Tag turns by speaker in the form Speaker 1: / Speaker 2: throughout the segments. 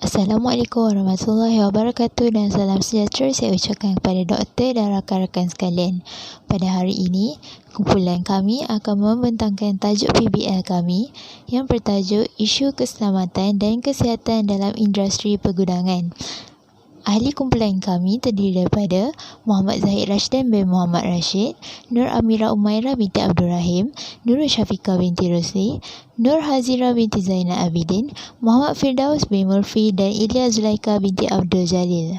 Speaker 1: Assalamualaikum warahmatullahi wabarakatuh dan salam sejahtera saya ucapkan kepada doktor dan rakan-rakan sekalian. Pada hari ini, kumpulan kami akan membentangkan tajuk PBL kami yang bertajuk Isu Keselamatan dan Kesihatan dalam Industri Pergudangan. Ahli kumpulan kami terdiri daripada Muhammad Zahid Rashdan bin Muhammad Rashid, Nur Amira Umairah binti Abdul Rahim, Nur Syafiqah binti Rosli, Nur Hazira binti Zainal Abidin, Muhammad Firdaus bin Murphy dan Ilya Zulaika binti Abdul Jalil.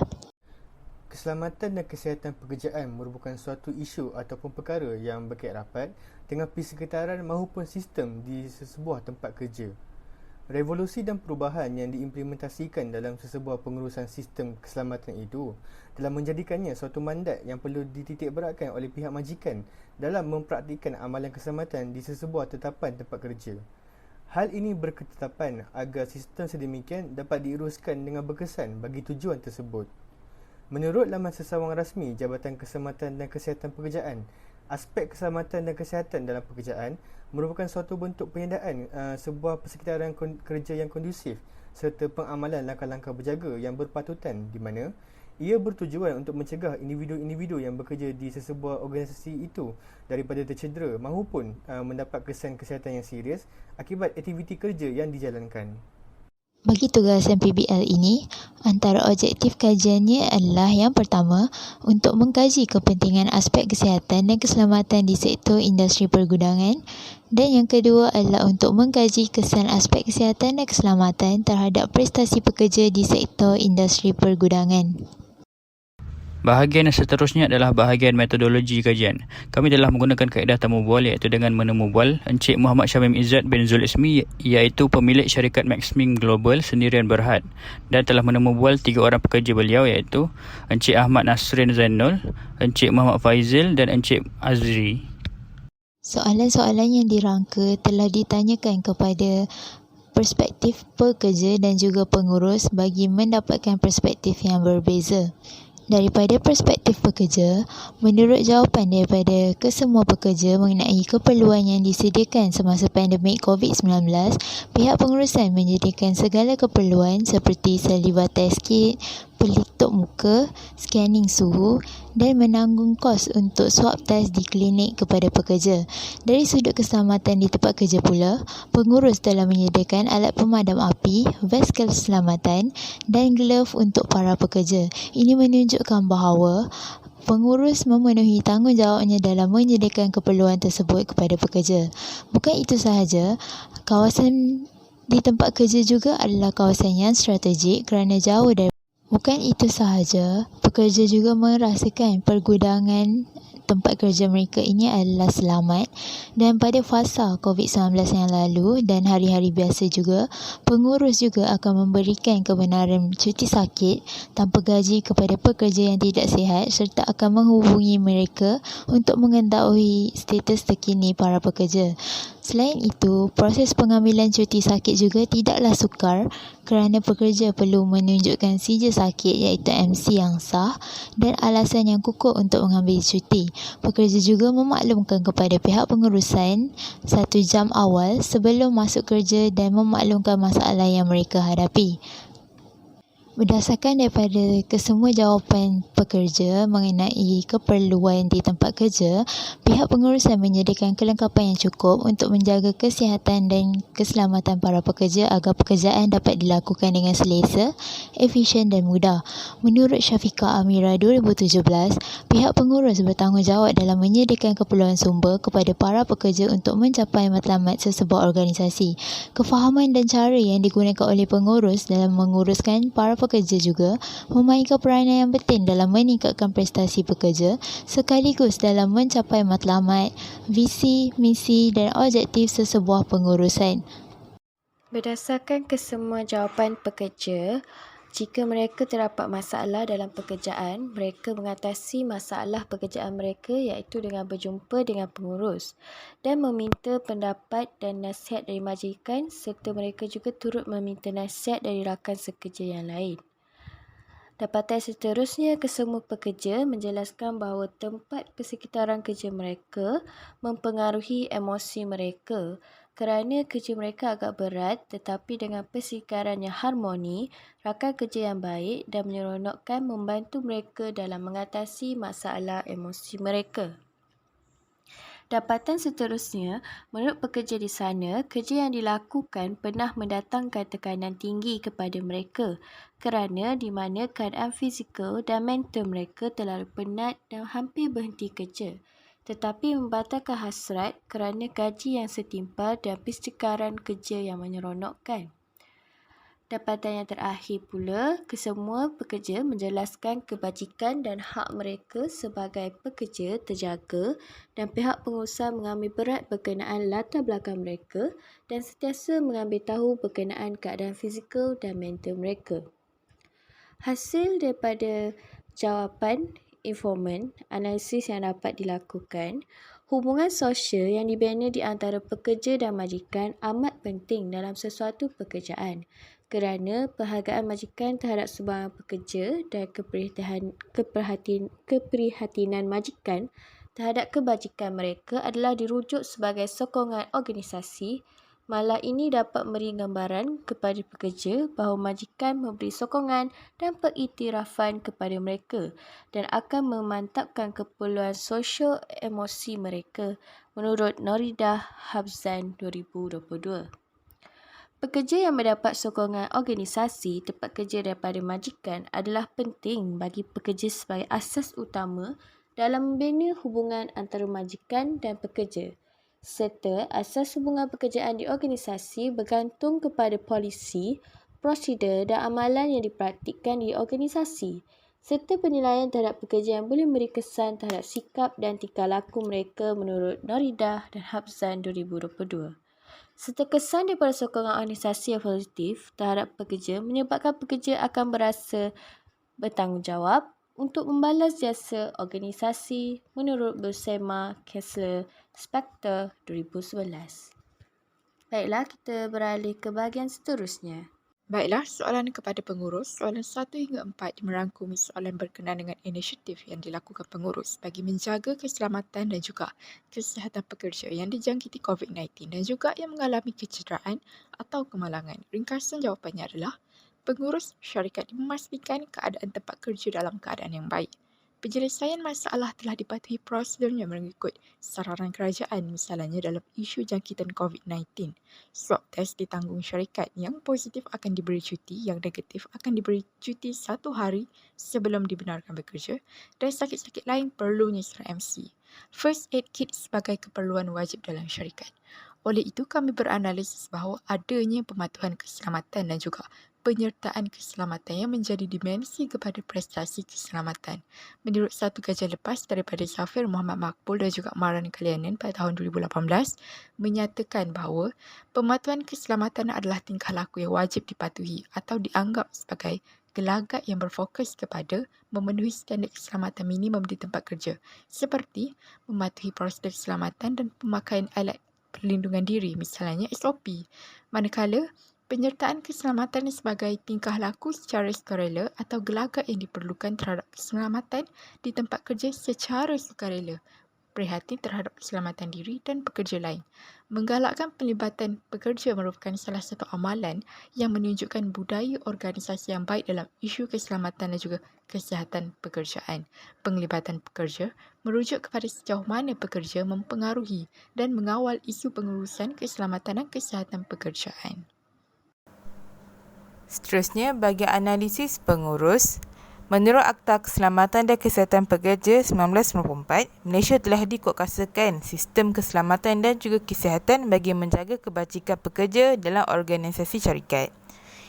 Speaker 2: Keselamatan dan kesihatan pekerjaan merupakan suatu isu ataupun perkara yang berkait rapat dengan persekitaran maupun sistem di sesebuah tempat kerja. Revolusi dan perubahan yang diimplementasikan dalam sesebuah pengurusan sistem keselamatan itu telah menjadikannya suatu mandat yang perlu dititikberatkan oleh pihak majikan dalam mempraktikkan amalan keselamatan di sesebuah tetapan tempat kerja. Hal ini berketetapan agar sistem sedemikian dapat diuruskan dengan berkesan bagi tujuan tersebut. Menurut laman sesawang rasmi Jabatan Keselamatan dan Kesihatan Pekerjaan, aspek keselamatan dan kesihatan dalam pekerjaan merupakan suatu bentuk penyediaan sebuah persekitaran kerja yang kondusif serta pengamalan langkah-langkah berjaga yang berpatutan di mana ia bertujuan untuk mencegah individu-individu yang bekerja di sesebuah organisasi itu daripada tercedera maupun mendapat kesan kesihatan yang serius akibat aktiviti kerja yang dijalankan.
Speaker 1: Bagi tugasan PBL ini, antara objektif kajiannya adalah yang pertama, untuk mengkaji kepentingan aspek kesihatan dan keselamatan di sektor industri pergudangan, dan yang kedua adalah untuk mengkaji kesan aspek kesihatan dan keselamatan terhadap prestasi pekerja di sektor industri pergudangan.
Speaker 3: Bahagian yang seterusnya adalah bahagian metodologi kajian. Kami telah menggunakan kaedah tamu bual iaitu dengan menemu bual Encik Muhammad Syamim Izzat bin Zul Ismi iaitu pemilik syarikat Maxming Global Sendirian Berhad dan telah menemu bual 3 orang pekerja beliau iaitu Encik Ahmad Nasrin Zainul, Encik Muhammad Faizil dan Encik Azri.
Speaker 1: Soalan-soalan yang dirangka telah ditanyakan kepada perspektif pekerja dan juga pengurus bagi mendapatkan perspektif yang berbeza. Daripada perspektif pekerja, menurut jawapan daripada kesemua pekerja mengenai keperluan yang disediakan semasa pandemik COVID-19, pihak pengurusan menyediakan segala keperluan seperti saliva test kit, pelitup muka, scanning suhu dan menanggung kos untuk swab test di klinik kepada pekerja. Dari sudut keselamatan di tempat kerja pula, pengurus telah menyediakan alat pemadam api, vest keselamatan dan glove untuk para pekerja. Ini menunjukkan bahawa pengurus memenuhi tanggungjawabnya dalam menyediakan keperluan tersebut kepada pekerja. Bukan itu sahaja, kawasan di tempat kerja juga adalah kawasan yang strategik kerana jauh dari pekerja juga merasakan pergudangan tempat kerja mereka ini adalah selamat dan pada fasa COVID-19 yang lalu dan hari-hari biasa juga, pengurus juga akan memberikan kebenaran cuti sakit tanpa gaji kepada pekerja yang tidak sihat serta akan menghubungi mereka untuk mengetahui status terkini para pekerja. Selain itu, proses pengambilan cuti sakit juga tidaklah sukar kerana pekerja perlu menunjukkan sijil sakit iaitu MC yang sah dan alasan yang kukuh untuk mengambil cuti. Pekerja juga memaklumkan kepada pihak pengurusan 1 jam awal sebelum masuk kerja dan memaklumkan masalah yang mereka hadapi. Berdasarkan daripada kesemua jawapan pekerja mengenai keperluan di tempat kerja, pihak pengurusan menyediakan kelengkapan yang cukup untuk menjaga kesihatan dan keselamatan para pekerja agar pekerjaan dapat dilakukan dengan selesa, efisien dan mudah. Menurut Syafiqah Amira 2017, pihak pengurus bertanggungjawab dalam menyediakan keperluan sumber kepada para pekerja untuk mencapai matlamat sesebuah organisasi. Kefahaman dan cara yang digunakan oleh pengurus dalam menguruskan para pekerja juga memainkan peranan yang penting dalam meningkatkan prestasi pekerja sekaligus dalam mencapai matlamat, visi, misi dan objektif sesebuah pengurusan.
Speaker 4: Berdasarkan kesemua jawapan pekerja, jika mereka terdapat masalah dalam pekerjaan, mereka mengatasi masalah pekerjaan mereka iaitu dengan berjumpa dengan pengurus dan meminta pendapat dan nasihat dari majikan serta mereka juga turut meminta nasihat dari rakan sekerja yang lain. Dapatan seterusnya, kesemua pekerja menjelaskan bahawa tempat persekitaran kerja mereka mempengaruhi emosi mereka. Kerana kerja mereka agak berat tetapi dengan persikaran yang harmoni, rakan kerja yang baik dan menyeronokkan membantu mereka dalam mengatasi masalah emosi mereka. Dapatan seterusnya, menurut pekerja di sana, kerja yang dilakukan pernah mendatangkan tekanan tinggi kepada mereka kerana di mana keadaan fizikal dan mental mereka terlalu penat dan hampir berhenti kerja. Tetapi membatalkan hasrat kerana gaji yang setimpal dan persikaran kerja yang menyeronokkan. Dapatan yang terakhir pula, kesemua pekerja menjelaskan kebajikan dan hak mereka sebagai pekerja terjaga dan pihak pengurusan mengambil berat berkenaan latar belakang mereka dan sentiasa mengambil tahu berkenaan keadaan fizikal dan mental mereka. Hasil daripada jawapan informan, analisis yang dapat dilakukan, hubungan sosial yang dibina di antara pekerja dan majikan amat penting dalam sesuatu pekerjaan kerana perhargaan majikan terhadap sumbangan pekerja dan keprihatinan majikan terhadap kebajikan mereka adalah dirujuk sebagai sokongan organisasi. Malah ini dapat memberi gambaran kepada pekerja bahawa majikan memberi sokongan dan pengiktirafan kepada mereka dan akan memantapkan keperluan sosio emosi mereka menurut Noridah Hafzan 2022. Pekerja yang mendapat sokongan organisasi tempat kerja daripada majikan adalah penting bagi pekerja sebagai asas utama dalam membina hubungan antara majikan dan pekerja. Serta asas hubungan pekerjaan di organisasi bergantung kepada polisi, prosedur dan amalan yang dipraktikkan di organisasi serta penilaian terhadap pekerja yang boleh memberi kesan terhadap sikap dan tingkah laku mereka menurut Noridah dan Hafzan 2022. Serta kesan daripada sokongan organisasi yang positif terhadap pekerja menyebabkan pekerja akan berasa bertanggungjawab untuk membalas jasa organisasi menurut Buscema Kessler Spector 2011. Baiklah, kita beralih ke bahagian seterusnya.
Speaker 5: Baiklah, soalan kepada pengurus. Soalan 1 hingga 4 merangkumi soalan berkenaan dengan inisiatif yang dilakukan pengurus bagi menjaga keselamatan dan juga kesihatan pekerja yang dijangkiti COVID-19 dan juga yang mengalami kecederaan atau kemalangan. Ringkasan jawapannya adalah pengurus syarikat memastikan keadaan tempat kerja dalam keadaan yang baik. Penyelesaian masalah telah dipatuhi prosedurnya mengikut saranan kerajaan, misalnya dalam isu jangkitan COVID-19. Swab test ditanggung syarikat, yang positif akan diberi cuti, yang negatif akan diberi cuti 1 hari sebelum dibenarkan bekerja dan sakit-sakit lain perlunya serah MC. First aid kit sebagai keperluan wajib dalam syarikat. Oleh itu, kami beranalisis bahawa adanya pematuhan keselamatan dan juga penyertaan keselamatan yang menjadi dimensi kepada prestasi keselamatan. Menurut satu kajian lepas daripada Safir Muhammad Makbul dan juga Maran Kalianan pada tahun 2018, menyatakan bahawa pematuhan keselamatan adalah tingkah laku yang wajib dipatuhi atau dianggap sebagai gelagat yang berfokus kepada memenuhi standard keselamatan minimum di tempat kerja, seperti mematuhi prosedur keselamatan dan pemakaian alat perlindungan diri, misalnya SOP. Manakala penyertaan keselamatan sebagai tingkah laku secara sukarela atau gelagat yang diperlukan terhadap keselamatan di tempat kerja secara sukarela, prihatin terhadap keselamatan diri dan pekerja lain. Menggalakkan pelibatan pekerja merupakan salah satu amalan yang menunjukkan budaya organisasi yang baik dalam isu keselamatan dan juga kesihatan pekerjaan. Penglibatan pekerja merujuk kepada sejauh mana pekerja mempengaruhi dan mengawal isu pengurusan keselamatan dan kesihatan pekerjaan.
Speaker 6: Seterusnya, bagi analisis pengurus, menurut Akta Keselamatan dan Kesihatan Pekerja 1994, Malaysia telah dikuatkuasakan sistem keselamatan dan juga kesihatan bagi menjaga kebajikan pekerja dalam organisasi syarikat.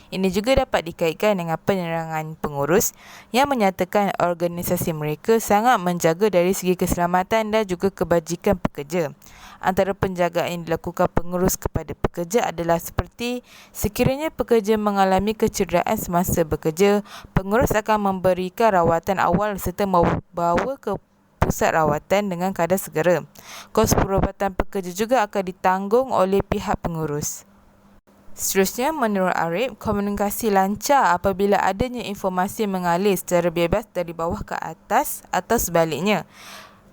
Speaker 6: Ini juga dapat dikaitkan dengan penerangan pengurus yang menyatakan organisasi mereka sangat menjaga dari segi keselamatan dan juga kebajikan pekerja. Antara penjagaan yang dilakukan pengurus kepada pekerja adalah seperti sekiranya pekerja mengalami kecederaan semasa bekerja, pengurus akan memberikan rawatan awal serta membawa ke pusat rawatan dengan kadar segera. Kos perubatan pekerja juga akan ditanggung oleh pihak pengurus. Seterusnya, menurut Arif, komunikasi lancar apabila adanya informasi mengalir secara bebas dari bawah ke atas atau sebaliknya.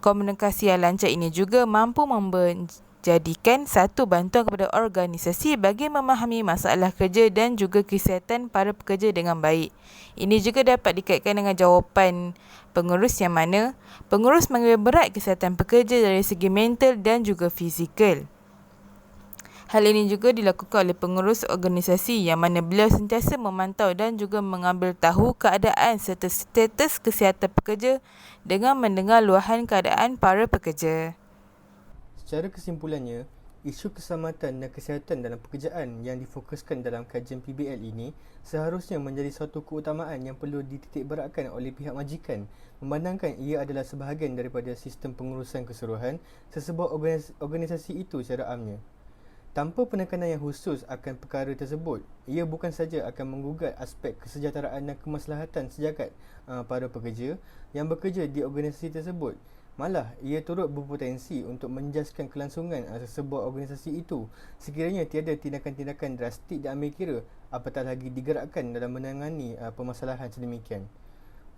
Speaker 6: Komunikasi yang lancar ini juga mampu jadikan satu bantuan kepada organisasi bagi memahami masalah kerja dan juga kesihatan para pekerja dengan baik. Ini juga dapat dikaitkan dengan jawapan pengurus yang mana pengurus mengambil berat kesihatan pekerja dari segi mental dan juga fizikal. Hal ini juga dilakukan oleh pengurus organisasi yang mana beliau sentiasa memantau dan juga mengambil tahu keadaan serta status kesihatan pekerja dengan mendengar luahan keadaan para pekerja.
Speaker 2: Secara kesimpulannya, isu keselamatan dan kesihatan dalam pekerjaan yang difokuskan dalam kajian PBL ini seharusnya menjadi suatu keutamaan yang perlu dititikberatkan oleh pihak majikan, memandangkan ia adalah sebahagian daripada sistem pengurusan keseluruhan sesebuah organisasi itu secara amnya. Tanpa penekanan yang khusus akan perkara tersebut, ia bukan saja akan menggugat aspek kesejahteraan dan kemaslahatan sejagat para pekerja yang bekerja di organisasi tersebut. Malah, ia turut berpotensi untuk menjaskan kelangsungan sebuah organisasi itu sekiranya tiada tindakan-tindakan drastik diambil kira, apatah lagi digerakkan dalam menangani permasalahan sedemikian.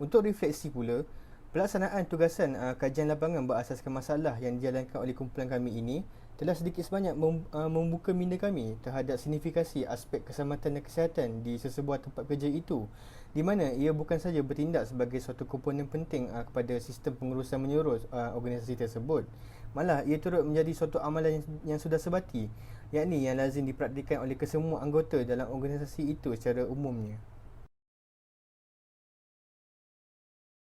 Speaker 2: Untuk refleksi pula, pelaksanaan tugasan kajian lapangan berasaskan masalah yang dijalankan oleh kumpulan kami ini telah sedikit sebanyak membuka minda kami terhadap signifikasi aspek keselamatan dan kesihatan di sesebuah tempat kerja itu, di mana ia bukan saja bertindak sebagai suatu komponen penting kepada sistem pengurusan menyeluruh organisasi tersebut, malah ia turut menjadi suatu amalan yang sudah sebati, yakni yang lazim dipraktikkan oleh kesemua anggota dalam organisasi itu secara umumnya.